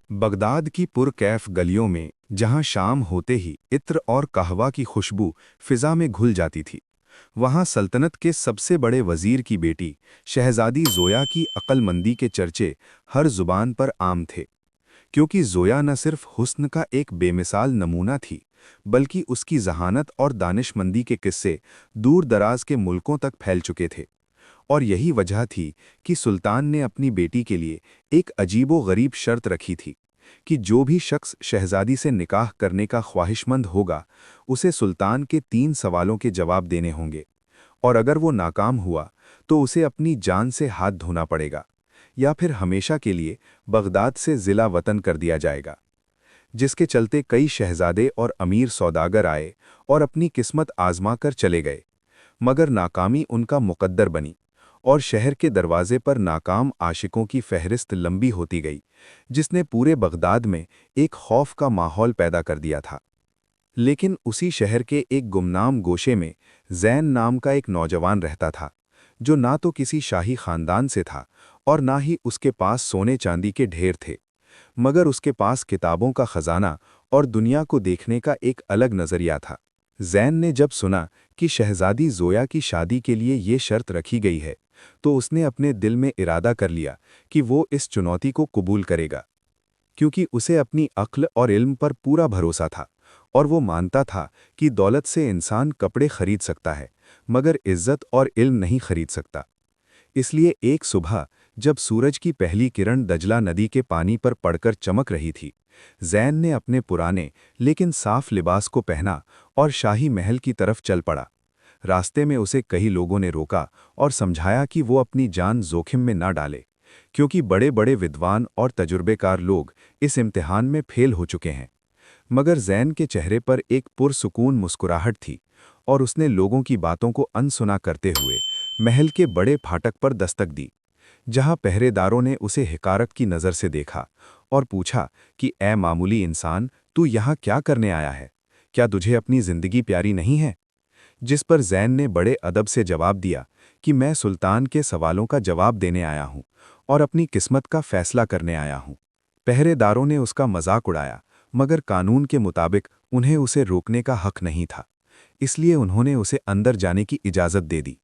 Baghdad की पुरकैफ गलियों में जहां शाम होते ही इत्र और कहवा की खुशबू फिजा में घुल जाती थी, वहां सल्तनत के सबसे बड़े वजीर की बेटी शहजादी ज़ोया की अक्लमंदी के चर्चे हर जुबान पर आम थे। क्योंकि ज़ोया न सिर्फ हुस्न का एक बेमिसाल नमूना थी, बल्कि उसकी जहानत और दानिशमंदी के किस्से दूर दराज के मुल्कों तक फैल चुके थे। और यही वजह थी कि सुल्तान ने अपनी बेटी के लिए एक अजीबो-गरीब शर्त रखी थी कि जो भी शख्स शहजादी से निकाह करने का ख्वाहिशमंद होगा, उसे सुल्तान के 3 सवालों के जवाब देने होंगे, और अगर वो नाकाम हुआ तो उसे अपनी जान से हाथ धोना पड़ेगा या फिर हमेशा के लिए बगदाद से ज़िला वतन कर दिया जाएगा। जिसके चलते कई शहजादे और अमीर सौदागर आए और अपनी किस्मत आजमा कर चले गए, मगर नाकामी उनका मुकद्दर बनी और शहर के दरवाजे पर नाकाम आशिकों की फहरिस्त लंबी होती गई, जिसने पूरे बगदाद में एक खौफ का माहौल पैदा कर दिया था। लेकिन उसी शहर के एक गुमनाम गोशे में ज़ैन नाम का एक नौजवान रहता था, जो ना तो किसी शाही खानदान से था और ना ही उसके पास सोने चांदी के ढेर थे, मगर उसके पास किताबों का खजाना और दुनिया को देखने का एक अलग नज़रिया था। ज़ैन ने जब सुना कि शहजादी ज़ोया की शादी के लिए ये शर्त रखी गई है, तो उसने अपने दिल में इरादा कर लिया कि वो इस चुनौती को कबूल करेगा, क्योंकि उसे अपनी अक्ल और इल्म पर पूरा भरोसा था और वो मानता था कि दौलत से इंसान कपड़े खरीद सकता है, मगर इज्जत और इल्म नहीं खरीद सकता। इसलिए एक सुबह जब सूरज की पहली किरण दजला नदी के पानी पर पड़कर चमक रही थी, ज़ैन ने अपने पुराने लेकिन साफ लिबास को पहना और शाही महल की तरफ चल पड़ा। रास्ते में उसे कई लोगों ने रोका और समझाया कि वो अपनी जान जोखिम में ना डाले, क्योंकि बड़े बड़े विद्वान और तजुर्बेकार लोग इस इम्तिहान में फेल हो चुके हैं। मगर ज़ैन के चेहरे पर एक पुरसुकून मुस्कुराहट थी और उसने लोगों की बातों को अनसुना करते हुए महल के बड़े फाटक पर दस्तक दी, जहां पहरेदारों ने उसे हिकारत की नज़र से देखा और पूछा कि ए मामूली इंसान, तू यहाँ क्या करने आया है? क्या तुझे अपनी ज़िंदगी प्यारी नहीं है? जिस पर ज़ैन ने बड़े अदब से जवाब दिया कि मैं सुल्तान के सवालों का जवाब देने आया हूँ और अपनी किस्मत का फैसला करने आया हूँ। पहरेदारों ने उसका मजाक उड़ाया, मगर कानून के मुताबिक उन्हें उसे रोकने का हक नहीं था, इसलिए उन्होंने उसे अंदर जाने की इजाज़त दे दी।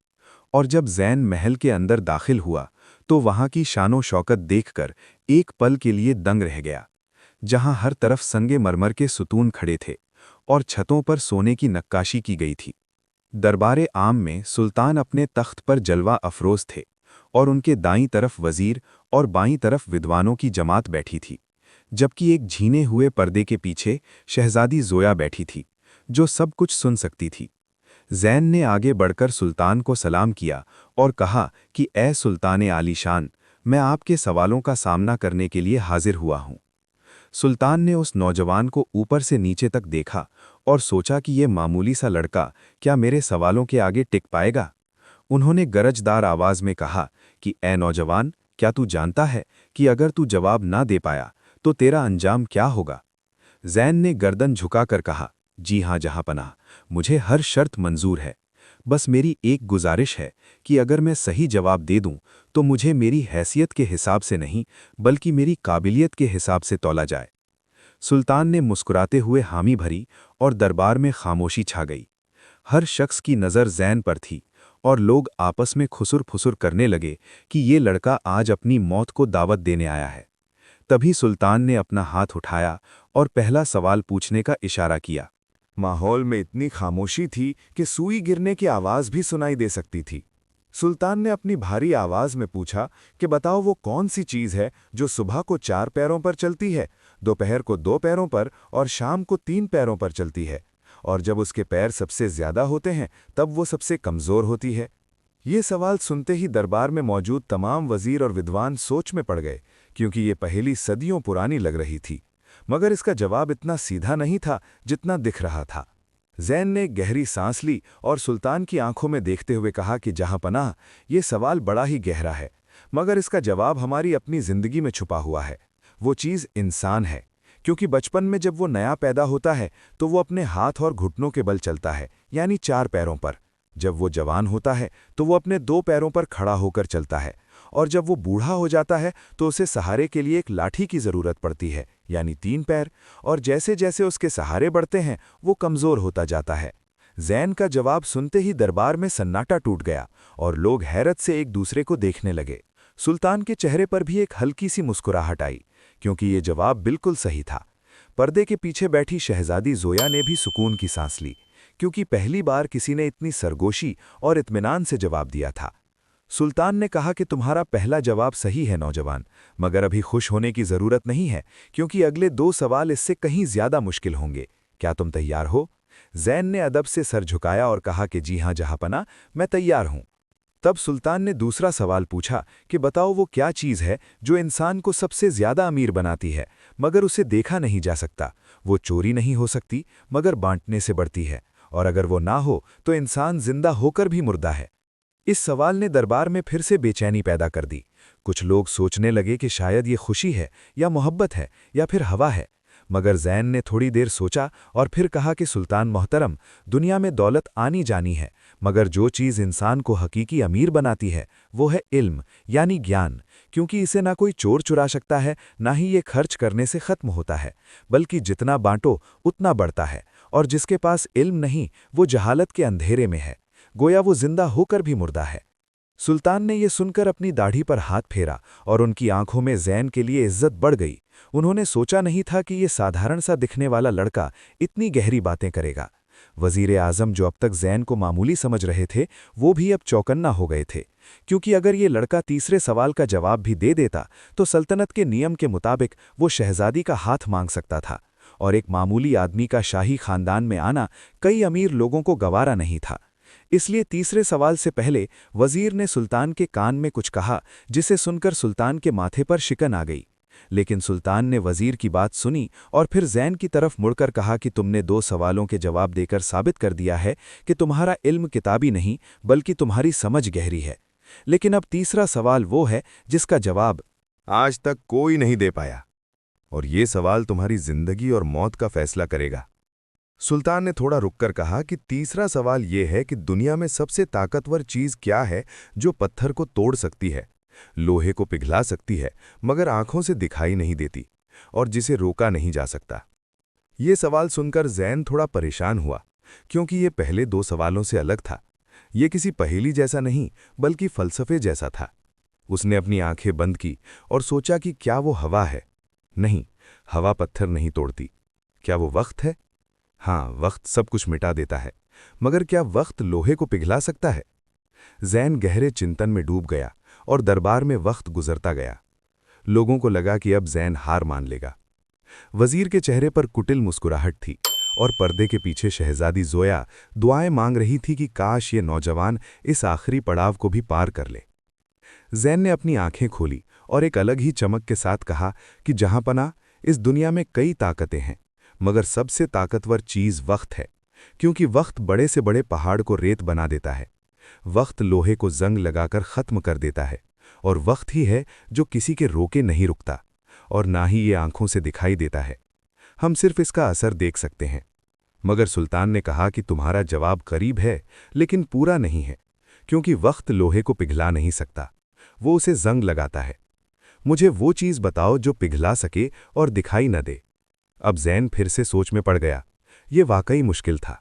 और जब ज़ैन महल के अंदर दाखिल हुआ, तो वहाँ की शानो शौकत देखकर एक पल के लिए दंग रह गया, जहाँ हर तरफ संगे मरमर के सुतून खड़े थे और छतों पर सोने की नक्काशी की गई थी। दरबारे आम में सुल्तान अपने तख्त पर जलवा अफरोज थे और उनके दाईं तरफ वजीर और बाईं तरफ विद्वानों की जमात बैठी थी, जबकि एक झीने हुए पर्दे के पीछे शहजादी ज़ोया बैठी थी, जो सब कुछ सुन सकती थी। ज़ैन ने आगे बढ़कर सुल्तान को सलाम किया और कहा कि ए सुल्तान आलीशान, मैं आपके सवालों का सामना करने के लिए हाजिर हुआ हूँ। सुल्तान ने उस नौजवान को ऊपर से नीचे तक देखा और सोचा कि ये मामूली सा लड़का क्या मेरे सवालों के आगे टिक पाएगा। उन्होंने गरजदार आवाज़ में कहा कि ए नौजवान, क्या तू जानता है कि अगर तू जवाब ना दे पाया तो तेरा अंजाम क्या होगा? ज़ैन ने गर्दन झुकाकर कहा, जी हाँ जहाँपनाह, मुझे हर शर्त मंजूर है। बस मेरी एक गुजारिश है कि अगर मैं सही जवाब दे दूं तो मुझे मेरी हैसियत के हिसाब से नहीं, बल्कि मेरी काबिलियत के हिसाब से तौला जाए। सुल्तान ने मुस्कुराते हुए हामी भरी और दरबार में खामोशी छा गई। हर शख्स की नज़र ज़ैन पर थी और लोग आपस में खुसुर-फुसुर करने लगे कि ये लड़का आज अपनी मौत को दावत देने आया है। तभी सुल्तान ने अपना हाथ उठाया और पहला सवाल पूछने का इशारा किया। माहौल में इतनी खामोशी थी कि सुई गिरने की आवाज़ भी सुनाई दे सकती थी। सुल्तान ने अपनी भारी आवाज़ में पूछा कि बताओ वो कौन सी चीज़ है जो सुबह को 4 पैरों पर चलती है, दोपहर को 2 पैरों पर और शाम को 3 पैरों पर चलती है, और जब उसके पैर सबसे ज़्यादा होते हैं तब वो सबसे कमज़ोर होती है। ये सवाल सुनते ही दरबार में मौजूद तमाम वज़ीर और विद्वान सोच में पड़ गए, क्योंकि ये पहेली सदियों पुरानी लग रही थी, मगर इसका जवाब इतना सीधा नहीं था जितना दिख रहा था। ज़ैन ने गहरी सांस ली और सुल्तान की आंखों में देखते हुए कहा कि जहाँपनाह, ये सवाल बड़ा ही गहरा है, मगर इसका जवाब हमारी अपनी ज़िंदगी में छुपा हुआ है। वो चीज़ इंसान है, क्योंकि बचपन में जब वो नया पैदा होता है तो वो अपने हाथ और घुटनों के बल चलता है, यानी 4 पैरों पर। जब वो जवान होता है तो वो अपने 2 पैरों पर खड़ा होकर चलता है, और जब वो बूढ़ा हो जाता है तो उसे सहारे के लिए एक लाठी की ज़रूरत पड़ती है, यानी 3 पैर, और जैसे जैसे उसके सहारे बढ़ते हैं वो कमज़ोर होता जाता है। ज़ैन का जवाब सुनते ही दरबार में सन्नाटा टूट गया और लोग हैरत से एक दूसरे को देखने लगे। सुल्तान के चेहरे पर भी एक हल्की सी मुस्कुराहट आई, क्योंकि ये जवाब बिल्कुल सही था। पर्दे के पीछे बैठी शहजादी ज़ोया ने भी सुकून की सांस ली, क्योंकि पहली बार किसी ने इतनी सरगोशी और इत्मीनान से जवाब दिया था। सुल्तान ने कहा कि तुम्हारा पहला जवाब सही है नौजवान, मगर अभी खुश होने की ज़रूरत नहीं है, क्योंकि अगले 2 सवाल इससे कहीं ज़्यादा मुश्किल होंगे। क्या तुम तैयार हो? ज़ैन ने अदब से सर झुकाया और कहा कि जी हाँ जहाँपना, मैं तैयार हूँ। तब सुल्तान ने दूसरा सवाल पूछा कि बताओ वो क्या चीज़ है जो इंसान को सबसे ज़्यादा अमीर बनाती है, मगर उसे देखा नहीं जा सकता। वो चोरी नहीं हो सकती, मगर बांटने से बढ़ती है, और अगर वो ना हो तो इंसान जिंदा होकर भी मुर्दा है। इस सवाल ने दरबार में फिर से बेचैनी पैदा कर दी। कुछ लोग सोचने लगे कि शायद ये खुशी है या मोहब्बत है या फिर हवा है, मगर ज़ैन ने थोड़ी देर सोचा और फिर कहा कि सुल्तान मोहतरम, दुनिया में दौलत आनी जानी है, मगर जो चीज़ इंसान को हकीकी अमीर बनाती है वो है इल्म, यानी ज्ञान, क्योंकि इसे ना कोई चोर चुरा सकता है, ना ही ये खर्च करने से ख़त्म होता है, बल्कि जितना बांटो उतना बढ़ता है, और जिसके पास इल्म नहीं वो जहालत के अंधेरे में है, गोया वो जिंदा होकर भी मुर्दा है। सुल्तान ने ये सुनकर अपनी दाढ़ी पर हाथ फेरा और उनकी आंखों में ज़ैन के लिए इज्जत बढ़ गई। उन्होंने सोचा नहीं था कि ये साधारण सा दिखने वाला लड़का इतनी गहरी बातें करेगा। वज़ीर आज़म, जो अब तक ज़ैन को मामूली समझ रहे थे, वो भी अब चौकन्ना हो गए थे, क्योंकि अगर ये लड़का तीसरे सवाल का जवाब भी दे देता तो सल्तनत के नियम के मुताबिक वो शहजादी का हाथ मांग सकता था, और एक मामूली आदमी का शाही खानदान में आना कई अमीर लोगों को गवारा नहीं था। इसलिए तीसरे सवाल से पहले वज़ीर ने सुल्तान के कान में कुछ कहा, जिसे सुनकर सुल्तान के माथे पर शिकन आ गई। लेकिन सुल्तान ने वज़ीर की बात सुनी और फिर ज़ैन की तरफ मुड़कर कहा कि तुमने 2 सवालों के जवाब देकर साबित कर दिया है कि तुम्हारा इल्म किताबी नहीं बल्कि तुम्हारी समझ गहरी है। लेकिन अब तीसरा सवाल वो है जिसका जवाब आज तक कोई नहीं दे पाया, और ये सवाल तुम्हारी जिंदगी और मौत का फैसला करेगा। सुल्तान ने थोड़ा रुककर कहा कि तीसरा सवाल ये है कि दुनिया में सबसे ताकतवर चीज़ क्या है जो पत्थर को तोड़ सकती है, लोहे को पिघला सकती है, मगर आंखों से दिखाई नहीं देती, और जिसे रोका नहीं जा सकता। ये सवाल सुनकर ज़ैन थोड़ा परेशान हुआ, क्योंकि ये पहले 2 सवालों से अलग था। ये किसी पहेली जैसा नहीं बल्कि फ़लसफ़े जैसा था। उसने अपनी आंखें बंद की और सोचा कि क्या वो हवा है? नहीं, हवा पत्थर नहीं तोड़ती। क्या वो वक्त है? हाँ, वक्त सब कुछ मिटा देता है, मगर क्या वक्त लोहे को पिघला सकता है? ज़ैन गहरे चिंतन में डूब गया और दरबार में वक्त गुजरता गया। लोगों को लगा कि अब ज़ैन हार मान लेगा। वज़ीर के चेहरे पर कुटिल मुस्कुराहट थी, और पर्दे के पीछे शहजादी ज़ोया दुआएं मांग रही थी कि काश ये नौजवान इस आखिरी पड़ाव को भी पार कर ले। ज़ैन ने अपनी आंखें खोली और एक अलग ही चमक के साथ कहा कि जहाँपनाह, इस दुनिया में कई ताकतें हैं, मगर सबसे ताकतवर चीज़ वक्त है, क्योंकि वक्त बड़े से बड़े पहाड़ को रेत बना देता है। वक्त लोहे को जंग लगाकर ख़त्म कर देता है, और वक्त ही है जो किसी के रोके नहीं रुकता, और ना ही ये आंखों से दिखाई देता है। हम सिर्फ इसका असर देख सकते हैं। मगर सुल्तान ने कहा कि तुम्हारा जवाब करीब है, लेकिन पूरा नहीं है, क्योंकि वक्त लोहे को पिघला नहीं सकता, वो उसे जंग लगाता है। मुझे वो चीज़ बताओ जो पिघला सके और दिखाई न दे। अब ज़ैन फिर से सोच में पड़ गया। ये वाकई मुश्किल था।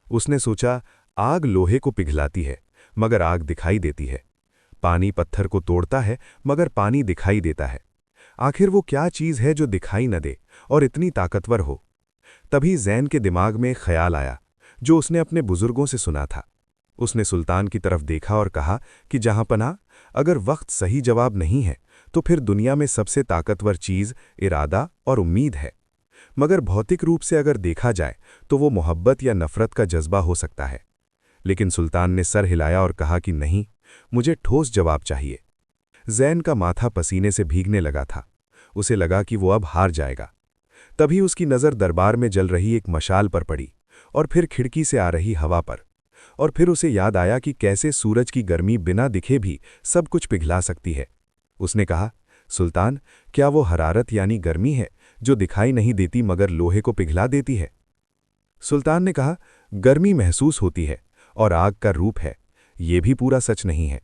उसने सोचा, आग लोहे को पिघलाती है, मगर आग दिखाई देती है। पानी पत्थर को तोड़ता है, मगर पानी दिखाई देता है। आखिर वो क्या चीज़ है जो दिखाई न दे और इतनी ताकतवर हो? तभी ज़ैन के दिमाग में एक ख्याल आया, जो उसने अपने बुजुर्गों से सुना था। उसने सुल्तान की तरफ देखा और कहा कि जहाँपनाह, अगर वक्त सही जवाब नहीं है तो फिर दुनिया में सबसे ताकतवर चीज़ इरादा और उम्मीद है। मगर भौतिक रूप से अगर देखा जाए तो वो मोहब्बत या नफ़रत का जज्बा हो सकता है। लेकिन सुल्तान ने सर हिलाया और कहा कि नहीं, मुझे ठोस जवाब चाहिए। ज़ैन का माथा पसीने से भीगने लगा था। उसे लगा कि वो अब हार जाएगा। तभी उसकी नज़र दरबार में जल रही एक मशाल पर पड़ी, और फिर खिड़की से आ रही हवा पर, और फिर उसे याद आया कि कैसे सूरज की गर्मी बिना दिखे भी सब कुछ पिघला सकती है। उसने कहा, सुल्तान, क्या वो हरारत यानी गर्मी है जो दिखाई नहीं देती मगर लोहे को पिघला देती है? सुल्तान ने कहा, गर्मी महसूस होती है और आग का रूप है, ये भी पूरा सच नहीं है।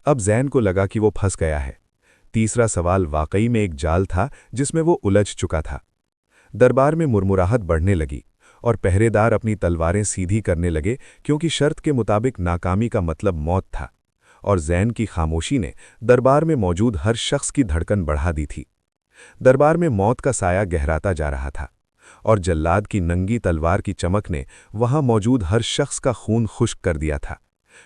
अब जैन को लगा कि वो फंस गया है। तीसरा सवाल वाकई में एक जाल था जिसमें वो उलझ चुका था। दरबार में मुरमुराहट बढ़ने लगी और पहरेदार अपनी तलवारें सीधी करने लगे, क्योंकि शर्त के मुताबिक नाकामी का मतलब मौत था। और जैन की खामोशी ने दरबार में मौजूद हर शख्स की धड़कन बढ़ा दी थी। दरबार में मौत का साया गहराता जा रहा था और जल्लाद की नंगी तलवार की चमक ने वहां मौजूद हर शख्स का खून खुश्क कर दिया था,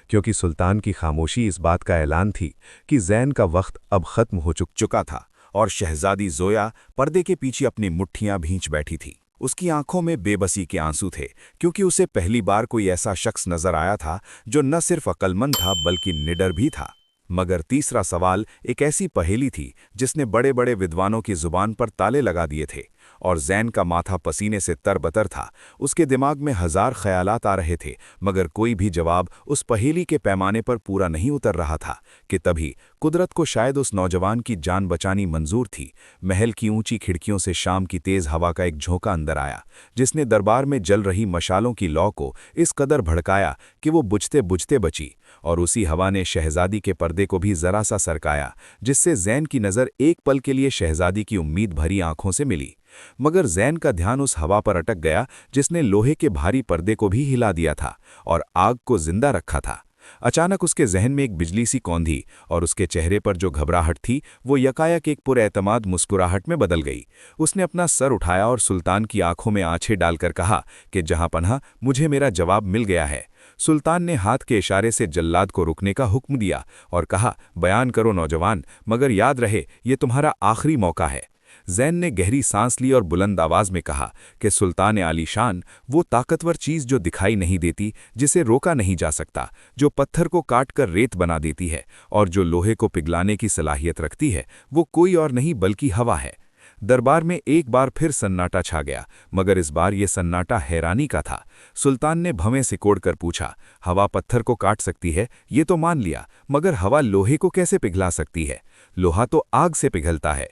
क्योंकि सुल्तान की खामोशी इस बात का ऐलान थी कि जैन का वक्त अब खत्म हो चुका था। और शहजादी जोया पर्दे के पीछे अपनी मुट्ठियां भींच बैठी थी। उसकी आंखों में बेबसी के आंसू थे, क्योंकि उसे पहली बार कोई ऐसा शख्स नजर आया था जो न सिर्फ अक्लमंद था बल्कि निडर भी था। मगर तीसरा सवाल एक ऐसी पहेली थी जिसने बड़े बड़े विद्वानों की जुबान पर ताले लगा दिए थे। और जैन का माथा पसीने से तरबतर था। उसके दिमाग में हजार ख्यालात आ रहे थे, मगर कोई भी जवाब उस पहेली के पैमाने पर पूरा नहीं उतर रहा था कि तभी कुदरत को शायद उस नौजवान की जान बचानी मंजूर थी। महल की ऊंची खिड़कियों से शाम की तेज हवा का एक झोंका अंदर आया, जिसने दरबार में जल रही मशालों की लौ को इस कदर भड़काया कि वो बुझते बुझते बची। और उसी हवा ने शहजादी के पर्दे को भी जरा सा सरकाया, जिससे जैन की नज़र एक पल के लिए शहजादी की उम्मीद भरी आंखों से मिली। मगर जैन का ध्यान उस हवा पर अटक गया जिसने लोहे के भारी पर्दे को भी हिला दिया था और आग को जिंदा रखा था। अचानक उसके जहन में एक बिजली सी कौंधी और उसके चेहरे पर जो घबराहट थी वो यकायक एक पुरएतमाद मुस्कुराहट में बदल गई। उसने अपना सर उठाया और सुल्तान की आंखों में आंखें डालकर कहा कि जहां पन्हा, मुझे मेरा जवाब मिल गया है। सुल्तान ने हाथ के इशारे से जल्लाद को रुकने का हुक्म दिया और कहा, बयान करो नौजवान, मगर याद रहे ये तुम्हारा आखिरी मौका है। जैन ने गहरी सांस ली और बुलंद आवाज में कहा कि सुल्तान आलीशान, वो ताकतवर चीज जो दिखाई नहीं देती, जिसे रोका नहीं जा सकता, जो पत्थर को काटकर रेत बना देती है और जो लोहे को पिघलाने की सलाहियत रखती है, वो कोई और नहीं बल्कि हवा है। दरबार में एक बार फिर सन्नाटा छा गया, मगर इस बार ये सन्नाटा हैरानी का था। सुल्तान ने भवें सिकोड़कर पूछा, हवा पत्थर को काट सकती है ये तो मान लिया, मगर हवा लोहे को कैसे पिघला सकती है? लोहा तो आग से पिघलता है।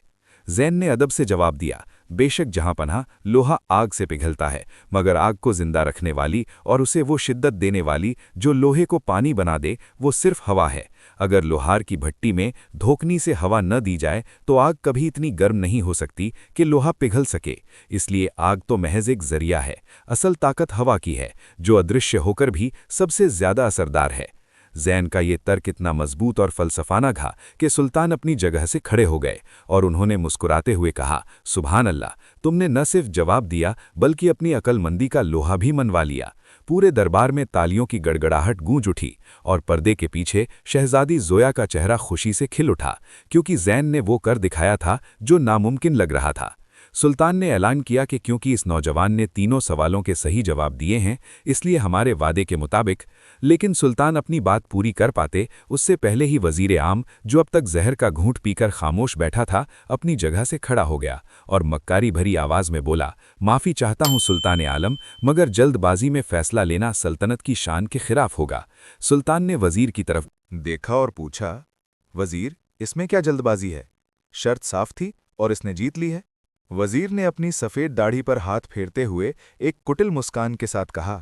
जैन ने अदब से जवाब दिया, बेशक जहांपनाह, लोहा आग से पिघलता है, मगर आग को जिंदा रखने वाली और उसे वो शिद्दत देने वाली जो लोहे को पानी बना दे, वो सिर्फ हवा है। अगर लोहार की भट्टी में धोखनी से हवा न दी जाए तो आग कभी इतनी गर्म नहीं हो सकती कि लोहा पिघल सके। इसलिए आग तो महज एक जरिया है, असल ताकत हवा की है, जो अदृश्य होकर भी सबसे ज्यादा असरदार है। जैन का ये तर्क इतना मजबूत और फलसफाना था कि सुल्तान अपनी जगह से खड़े हो गए और उन्होंने मुस्कुराते हुए कहा, सुभान अल्लाह, तुमने न सिर्फ जवाब दिया बल्कि अपनी अकलमंदी का लोहा भी मनवा लिया। पूरे दरबार में तालियों की गड़गड़ाहट गूंज उठी और पर्दे के पीछे शहजादी जोया का चेहरा खुशी से खिल उठा, क्योंकि जैन ने वो कर दिखाया था जो नामुमकिन लग रहा था। सुल्तान ने ऐलान किया कि क्योंकि इस नौजवान ने तीनों सवालों के सही जवाब दिए हैं, इसलिए हमारे वादे के मुताबिक। लेकिन सुल्तान अपनी बात पूरी कर पाते उससे पहले ही वजीर आम, जो अब तक जहर का घूंट पीकर खामोश बैठा था, अपनी जगह से खड़ा हो गया और मक्कारी भरी आवाज में बोला, माफ़ी चाहता हूँ सुल्तान आलम, मगर जल्दबाजी में फैसला लेना सल्तनत की शान के खिलाफ होगा। सुल्तान ने वजीर की तरफ देखा और पूछा, वजीर, इसमें क्या जल्दबाजी है? शर्त साफ थी और इसने जीत ली है। वजीर ने अपनी सफ़ेद दाढ़ी पर हाथ फेरते हुए एक कुटिल मुस्कान के साथ कहा,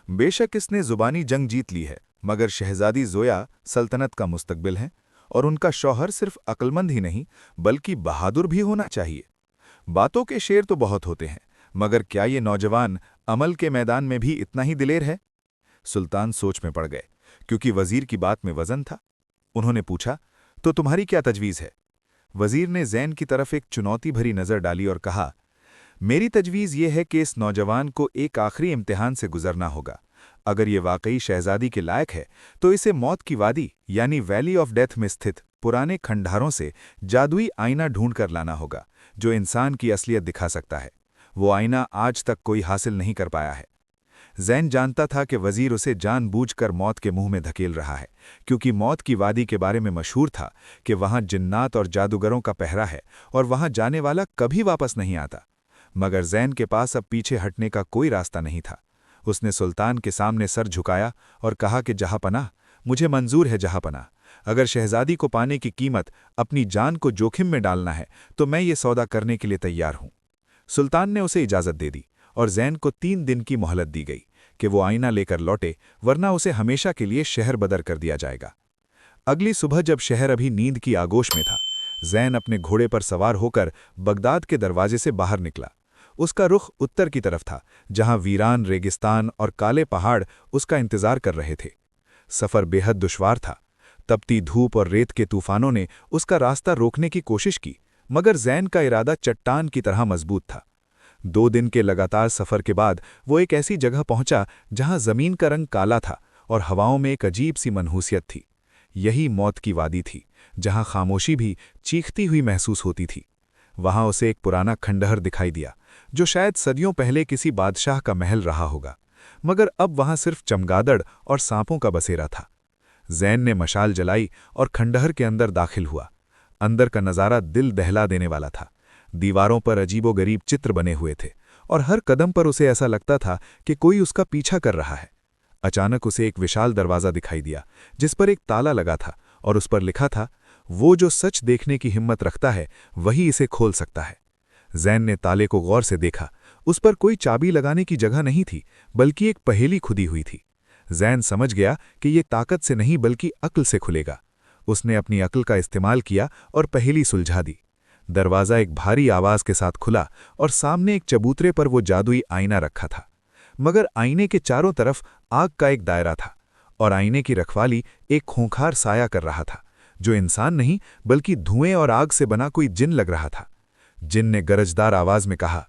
बेशक इसने जुबानी जंग जीत ली है, मगर शहजादी जोया सल्तनत का मुस्तकबिल है और उनका शौहर सिर्फ अक्लमंद ही नहीं बल्कि बहादुर भी होना चाहिए। बातों के शेर तो बहुत होते हैं, मगर क्या ये नौजवान अमल के मैदान में भी इतना ही दिलेर है? सुल्तान सोच में पड़ गए, क्योंकि वजीर की बात में वजन था। उन्होंने पूछा, तो तुम्हारी क्या तजवीज़ है? वजीर ने जैन की तरफ एक चुनौती भरी नज़र डाली और कहा, मेरी तजवीज़ ये है कि इस नौजवान को एक आखिरी इम्तिहान से गुजरना होगा। अगर ये वाकई शहजादी के लायक है तो इसे मौत की वादी यानी वैली ऑफ डेथ में स्थित पुराने खंडहारों से जादुई आईना ढूंढ कर लाना होगा, जो इंसान की असलियत दिखा सकता है। वो आईना आज तक कोई हासिल नहीं कर पाया है। जैन जानता था कि वजीर उसे जानबूझकर मौत के मुंह में धकेल रहा है, क्योंकि मौत की वादी के बारे में मशहूर था कि वहां जिन्नात और जादूगरों का पहरा है और वहां जाने वाला कभी वापस नहीं आता। मगर जैन के पास अब पीछे हटने का कोई रास्ता नहीं था। उसने सुल्तान के सामने सर झुकाया और कहा कि जहांपनाह, मुझे मंजूर है जहांपनाह। अगर शहजादी को पाने की कीमत अपनी जान को जोखिम में डालना है तो मैं ये सौदा करने के लिए तैयार हूं। सुल्तान ने उसे इजाज़त दे दी और जैन को 3 दिन की मोहलत दी गई कि वो आईना लेकर लौटे, वरना उसे हमेशा के लिए शहर बदर कर दिया जाएगा। अगली सुबह जब शहर अभी नींद की आगोश में था, जैन अपने घोड़े पर सवार होकर बगदाद के दरवाजे से बाहर निकला। उसका रुख उत्तर की तरफ था, जहां वीरान रेगिस्तान और काले पहाड़ उसका इंतजार कर रहे थे। सफ़र बेहद दुश्वार था। तपती धूप और रेत के तूफानों ने उसका रास्ता रोकने की कोशिश की, मगर जैन का इरादा चट्टान की तरह मजबूत था। 2 दिन के लगातार सफ़र के बाद वो एक ऐसी जगह पहुंचा जहां ज़मीन का रंग काला था और हवाओं में एक अजीब सी मनहूसियत थी। यही मौत की वादी थी, जहां खामोशी भी चीखती हुई महसूस होती थी। वहां उसे एक पुराना खंडहर दिखाई दिया, जो शायद सदियों पहले किसी बादशाह का महल रहा होगा, मगर अब वहां सिर्फ चमगादड़ और सांपों का बसेरा था। जैन ने मशाल जलाई और खंडहर के अंदर दाखिल हुआ। अंदर का नज़ारा दिल दहला देने वाला था। दीवारों पर अजीबोगरीब चित्र बने हुए थे और हर कदम पर उसे ऐसा लगता था कि कोई उसका पीछा कर रहा है। अचानक उसे एक विशाल दरवाज़ा दिखाई दिया, जिस पर एक ताला लगा था और उस पर लिखा था, वो जो सच देखने की हिम्मत रखता है वही इसे खोल सकता है। जैन ने ताले को गौर से देखा। उस पर कोई चाबी लगाने की जगह नहीं थी, बल्कि एक पहेली खुदी हुई थी। जैन समझ गया कि ये ताकत से नहीं बल्कि अक्ल से खुलेगा। उसने अपनी अक्ल का इस्तेमाल किया और पहेली सुलझा दी। दरवाज़ा एक भारी आवाज़ के साथ खुला और सामने एक चबूतरे पर वो जादुई आईना रखा था, मगर आईने के चारों तरफ आग का एक दायरा था और आईने की रखवाली एक खूंखार साया कर रहा था, जो इंसान नहीं बल्कि धुएं और आग से बना कोई जिन लग रहा था। जिन ने गरजदार आवाज में कहा,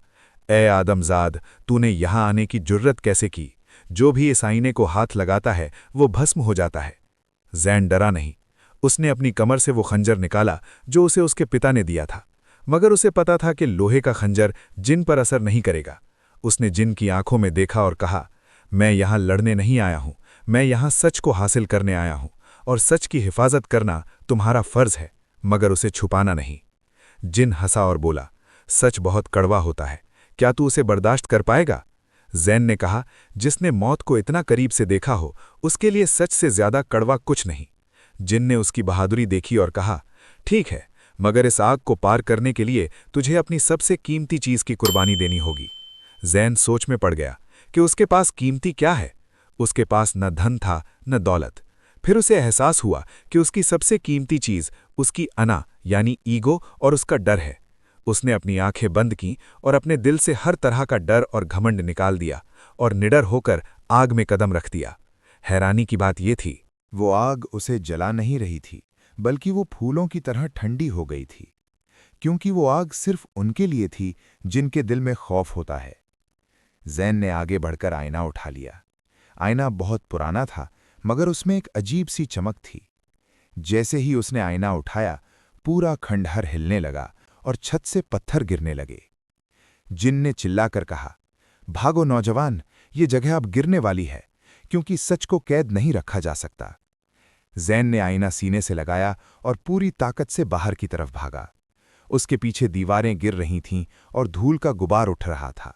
ए आदमजाद, तूने यहां आने की जुर्रत कैसे की? जो भी इस आईने को हाथ लगाता है वो भस्म हो जाता है। जैन डरा नहीं। उसने अपनी कमर से वो खंजर निकाला जो उसे उसके पिता ने दिया था, मगर उसे पता था कि लोहे का खंजर जिन पर असर नहीं करेगा। उसने जिन की आंखों में देखा और कहा, मैं यहां लड़ने नहीं आया हूं, मैं यहां सच को हासिल करने आया हूं, और सच की हिफाजत करना तुम्हारा फर्ज है, मगर उसे छुपाना नहीं। जिन हंसा और बोला, सच बहुत कड़वा होता है, क्या तू उसे बर्दाश्त कर पाएगा? जैन ने कहा, जिसने मौत को इतना करीब से देखा हो उसके लिए सच से ज्यादा कड़वा कुछ नहीं। जिन ने उसकी बहादुरी देखी और कहा, ठीक है, मगर इस आग को पार करने के लिए तुझे अपनी सबसे कीमती चीज की कुर्बानी देनी होगी। जैन सोच में पड़ गया कि उसके पास कीमती क्या है। उसके पास न धन था न दौलत। फिर उसे एहसास हुआ कि उसकी सबसे कीमती चीज उसकी अना यानी ईगो और उसका डर है। उसने अपनी आंखें बंद की और अपने दिल से हर तरह का डर और घमंड निकाल दिया और निडर होकर आग में कदम रख दिया। हैरानी की बात यह थी, वो आग उसे जला नहीं रही थी, बल्कि वो फूलों की तरह ठंडी हो गई थी, क्योंकि वो आग सिर्फ उनके लिए थी जिनके दिल में खौफ होता है। जैन ने आगे बढ़कर आईना उठा लिया। आईना बहुत पुराना था, मगर उसमें एक अजीब सी चमक थी। जैसे ही उसने आईना उठाया, पूरा खंडहर हिलने लगा और छत से पत्थर गिरने लगे। जिन ने चिल्लाकर कहा, भागो नौजवान, ये जगह अब गिरने वाली है, क्योंकि सच को कैद नहीं रखा जा सकता। जैन ने आईना सीने से लगाया और पूरी ताकत से बाहर की तरफ भागा। उसके पीछे दीवारें गिर रही थीं और धूल का गुबार उठ रहा था।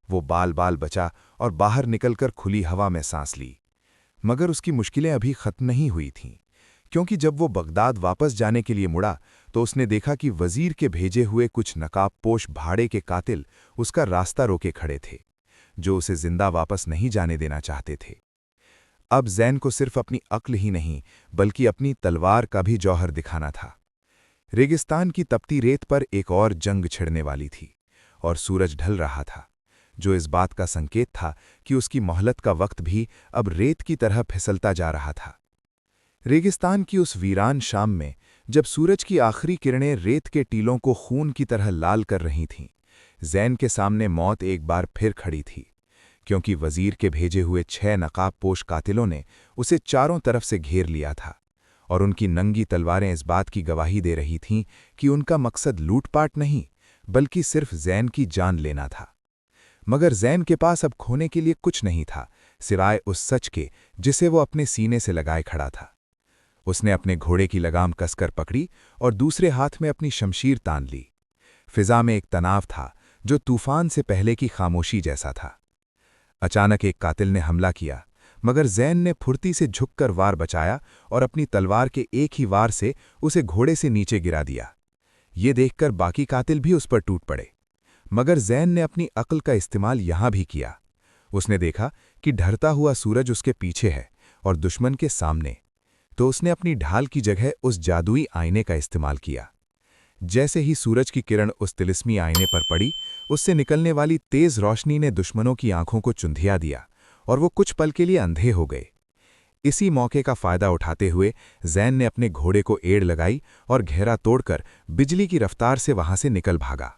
वो बाल बाल बचा और बाहर निकलकर खुली हवा में सांस ली। मगर उसकी मुश्किलें अभी खत्म नहीं हुई थीं, क्योंकि जब वो बगदाद वापस जाने के लिए मुड़ा तो उसने देखा कि वजीर के भेजे हुए कुछ नकाबपोश भाड़े के कातिल उसका रास्ता रोके खड़े थे, जो उसे जिंदा वापस नहीं जाने देना चाहते थे। अब जैन को सिर्फ अपनी अक्ल ही नहीं बल्कि अपनी तलवार का भी जौहर दिखाना था। रेगिस्तान की तपती रेत पर एक और जंग छिड़ने वाली थी और सूरज ढल रहा था, जो इस बात का संकेत था कि उसकी मोहलत का वक्त भी अब रेत की तरह फिसलता जा रहा था। रेगिस्तान की उस वीरान शाम में, जब सूरज की आखिरी किरणें रेत के टीलों को खून की तरह लाल कर रही थीं, जैन के सामने मौत एक बार फिर खड़ी थी, क्योंकि वजीर के भेजे हुए 6 नकाबपोश कातिलों ने उसे चारों तरफ से घेर लिया था और उनकी नंगी तलवारें इस बात की गवाही दे रही थीं कि उनका मकसद लूटपाट नहीं बल्कि सिर्फ जैन की जान लेना था। मगर जैन के पास अब खोने के लिए कुछ नहीं था सिवाय उस सच के जिसे वो अपने सीने से लगाए खड़ा था। उसने अपने घोड़े की लगाम कसकर पकड़ी और दूसरे हाथ में अपनी शमशीर तान ली। फिजा में एक तनाव था जो तूफान से पहले की खामोशी जैसा था। अचानक एक कातिल ने हमला किया, मगर जैन ने फुर्ती से झुककर वार बचाया और अपनी तलवार के एक ही वार से उसे घोड़े से नीचे गिरा दिया। ये देखकर बाकी कातिल भी उस पर टूट पड़े, मगर जैन ने अपनी अक्ल का इस्तेमाल यहां भी किया। उसने देखा कि ढलता हुआ सूरज उसके पीछे है और दुश्मन के सामने, तो उसने अपनी ढाल की जगह उस जादुई आईने का इस्तेमाल किया। जैसे ही सूरज की किरण उस तिलिस्मी आईने पर पड़ी, उससे निकलने वाली तेज रोशनी ने दुश्मनों की आंखों को चुंधिया दिया और वो कुछ पल के लिए अंधे हो गए। इसी मौके का फायदा उठाते हुए जैन ने अपने घोड़े को एड़ लगाई और घेरा तोड़कर बिजली की रफ्तार से वहां से निकल भागा।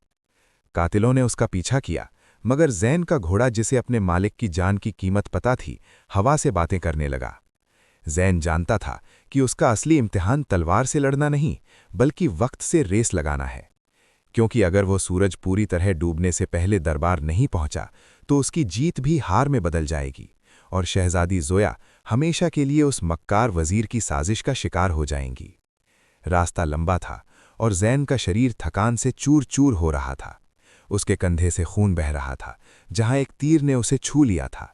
कातिलों ने उसका पीछा किया, मगर जैन का घोड़ा, जिसे अपने मालिक की जान की कीमत पता थी, हवा से बातें करने लगा। जैन जानता था कि उसका असली इम्तिहान तलवार से लड़ना नहीं, बल्कि वक्त से रेस लगाना है, क्योंकि अगर वो सूरज पूरी तरह डूबने से पहले दरबार नहीं पहुंचा तो उसकी जीत भी हार में बदल जाएगी और शहजादी जोया हमेशा के लिए उस मक्कार वजीर की साजिश का शिकार हो जाएंगी। रास्ता लंबा था और जैन का शरीर थकान से चूर चूर हो रहा था। उसके कंधे से खून बह रहा था, जहां एक तीर ने उसे छू लिया था,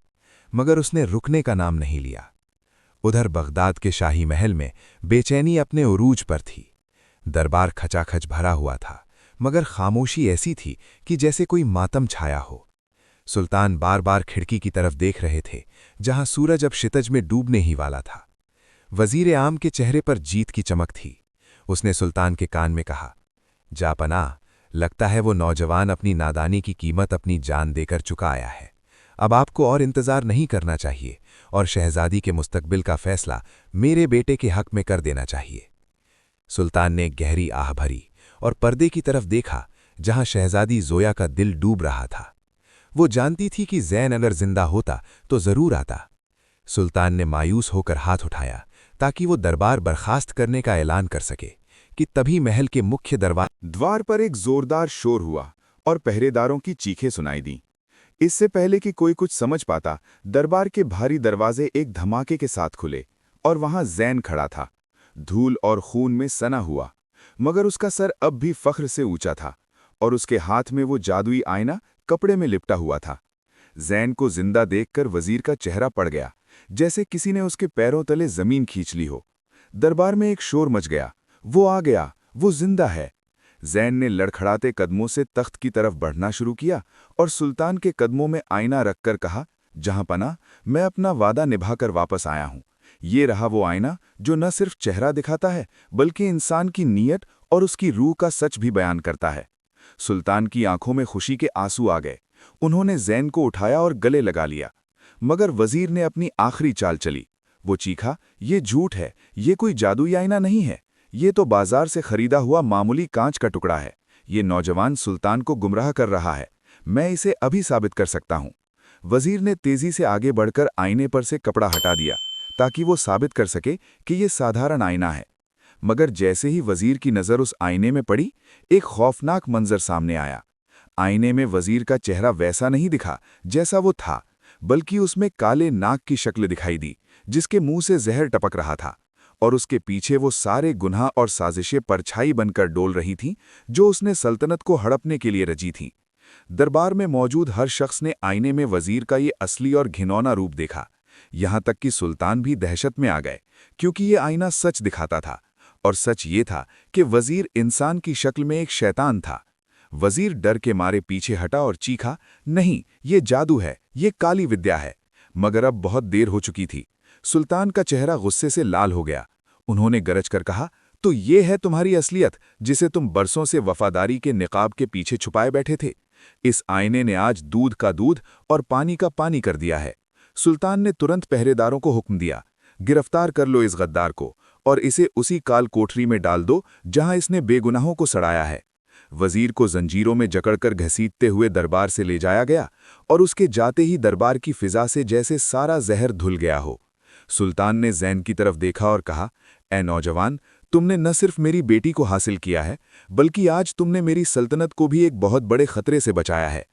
मगर उसने रुकने का नाम नहीं लिया। उधर बगदाद के शाही महल में बेचैनी अपने उरूज पर थी। दरबार खचाखच भरा हुआ था, मगर खामोशी ऐसी थी कि जैसे कोई मातम छाया हो। सुल्तान बार बार खिड़की की तरफ देख रहे थे, जहां सूरज अब शितज में डूबने ही वाला था। वजीर आम के चेहरे पर जीत की चमक थी। उसने सुल्तान के कान में कहा, जापना, लगता है वो नौजवान अपनी नादानी की कीमत अपनी जान देकर चुका आया है। अब आपको और इंतजार नहीं करना चाहिए और शहजादी के मुस्तकबिल का फैसला मेरे बेटे के हक में कर देना चाहिए। सुल्तान ने गहरी आह भरी और पर्दे की तरफ देखा, जहां शहजादी जोया का दिल डूब रहा था। वो जानती थी कि जैन अगर जिंदा होता तो जरूर आता। सुल्तान ने मायूस होकर हाथ उठाया ताकि वो दरबार बर्खास्त करने का ऐलान कर सके कि तभी महल के मुख्य द्वार पर एक जोरदार शोर हुआ और पहरेदारों की चीखें सुनाई दी। इससे पहले कि कोई कुछ समझ पाता, दरबार के भारी दरवाजे एक धमाके के साथ खुले और वहां जैन खड़ा था, धूल और खून में सना हुआ, मगर उसका सर अब भी फख्र से ऊंचा था और उसके हाथ में वो जादुई आईना कपड़े में लिपटा हुआ था। जैन को जिंदा देखकर वजीर का चेहरा पड़ गया, जैसे किसी ने उसके पैरों तले जमीन खींच ली हो। दरबार में एक शोर मच गया, वो आ गया, वो जिंदा है। जैन ने लड़खड़ाते कदमों से तख्त की तरफ बढ़ना शुरू किया और सुल्तान के कदमों में आईना रखकर कहा, जहांपना, मैं अपना वादा निभाकर वापस आया हूं। ये रहा वो आईना जो न सिर्फ चेहरा दिखाता है, बल्कि इंसान की नीयत और उसकी रूह का सच भी बयान करता है। सुल्तान की आंखों में खुशी के आंसू आ गए। उन्होंने जैन को उठाया और गले लगा लिया, मगर वजीर ने अपनी आखिरी चाल चली। वो चीखा, ये झूठ है, ये कोई जादुई आईना नहीं है, ये तो बाजार से खरीदा हुआ मामूली कांच का टुकड़ा है। ये नौजवान सुल्तान को गुमराह कर रहा है, मैं इसे अभी साबित कर सकता हूं। वजीर ने तेजी से आगे बढ़कर आईने पर से कपड़ा हटा दिया ताकि वो साबित कर सके कि ये साधारण आईना है। मगर जैसे ही वजीर की नज़र उस आईने में पड़ी, एक खौफनाक मंजर सामने आया। आईने में वजीर का चेहरा वैसा नहीं दिखा जैसा वो था, बल्कि उसमें काले नाग की शक्ल दिखाई दी, जिसके मुंह से जहर टपक रहा था, और उसके पीछे वो सारे गुनाह और साजिशें परछाई बनकर डोल रही थीं जो उसने सल्तनत को हड़पने के लिए रची थीं। दरबार में मौजूद हर शख्स ने आईने में वजीर का ये असली और घिनौना रूप देखा। यहाँ तक कि सुल्तान भी दहशत में आ गए, क्योंकि ये आईना सच दिखाता था, और सच ये था कि वजीर इंसान की शक्ल में एक शैतान था। वजीर डर के मारे पीछे हटा और चीखा, नहीं, ये जादू है, ये काली विद्या है। मगर अब बहुत देर हो चुकी थी। सुल्तान का चेहरा गुस्से से लाल हो गया। उन्होंने गरज कर कहा, तो ये है तुम्हारी असलियत, जिसे तुम बरसों से वफादारी के निकाब के पीछे छुपाए बैठे थे। इस आईने ने आज दूध का दूध और पानी का पानी कर दिया है। सुल्तान ने तुरंत पहरेदारों को हुक्म दिया, गिरफ्तार कर लो इस गद्दार को और इसे उसी काल कोठरी में डाल दो जहां इसने बेगुनाहों को सड़ाया है। वजीर को जंजीरों में जकड़कर घसीटते हुए दरबार से ले जाया गया और उसके जाते ही दरबार की फिजा से जैसे सारा जहर धुल गया हो। सुल्तान ने जैन की तरफ देखा और कहा, ए नौजवान, तुमने न सिर्फ मेरी बेटी को हासिल किया है, बल्कि आज तुमने मेरी सल्तनत को भी एक बहुत बड़े खतरे से बचाया है।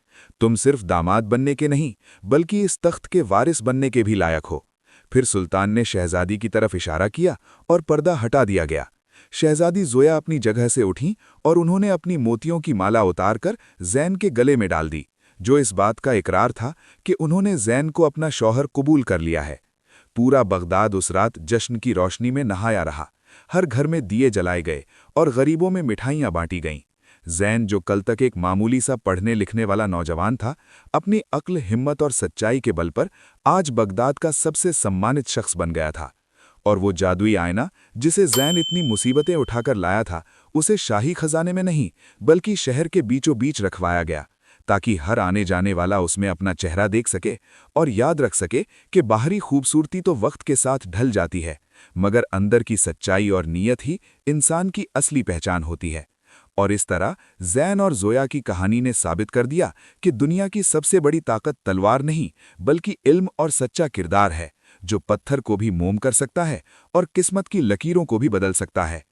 तुम सिर्फ दामाद बनने के नहीं, बल्कि इस तख्त के वारिस बनने के भी लायक हो। फिर सुल्तान ने शहजादी की तरफ इशारा किया और पर्दा हटा दिया गया। शहजादी जोया अपनी जगह से उठीं और उन्होंने अपनी मोतियों की माला उतारकर जैन के गले में डाल दी, जो इस बात का इकरार था कि उन्होंने जैन को अपना शौहर कबूल कर लिया है। पूरा बगदाद उस रात जश्न की रोशनी में नहाया रहा। हर घर में दिए जलाए गए और गरीबों में मिठाइयाँ बांटी गईं। जैन, जो कल तक एक मामूली सा पढ़ने लिखने वाला नौजवान था, अपनी अक्ल, हिम्मत और सच्चाई के बल पर आज बगदाद का सबसे सम्मानित शख्स बन गया था। और वो जादुई आईना जिसे जैन इतनी मुसीबतें उठाकर लाया था, उसे शाही खजाने में नहीं बल्कि शहर के बीचों बीच रखवाया गया, ताकि हर आने जाने वाला उसमें अपना चेहरा देख सके और याद रख सके कि बाहरी खूबसूरती तो वक्त के साथ ढल जाती है, मगर अंदर की सच्चाई और नीयत ही इंसान की असली पहचान होती है। और इस तरह जैन और जोया की कहानी ने साबित कर दिया कि दुनिया की सबसे बड़ी ताकत तलवार नहीं बल्कि इल्म और सच्चा किरदार है, जो पत्थर को भी मोम कर सकता है और किस्मत की लकीरों को भी बदल सकता है।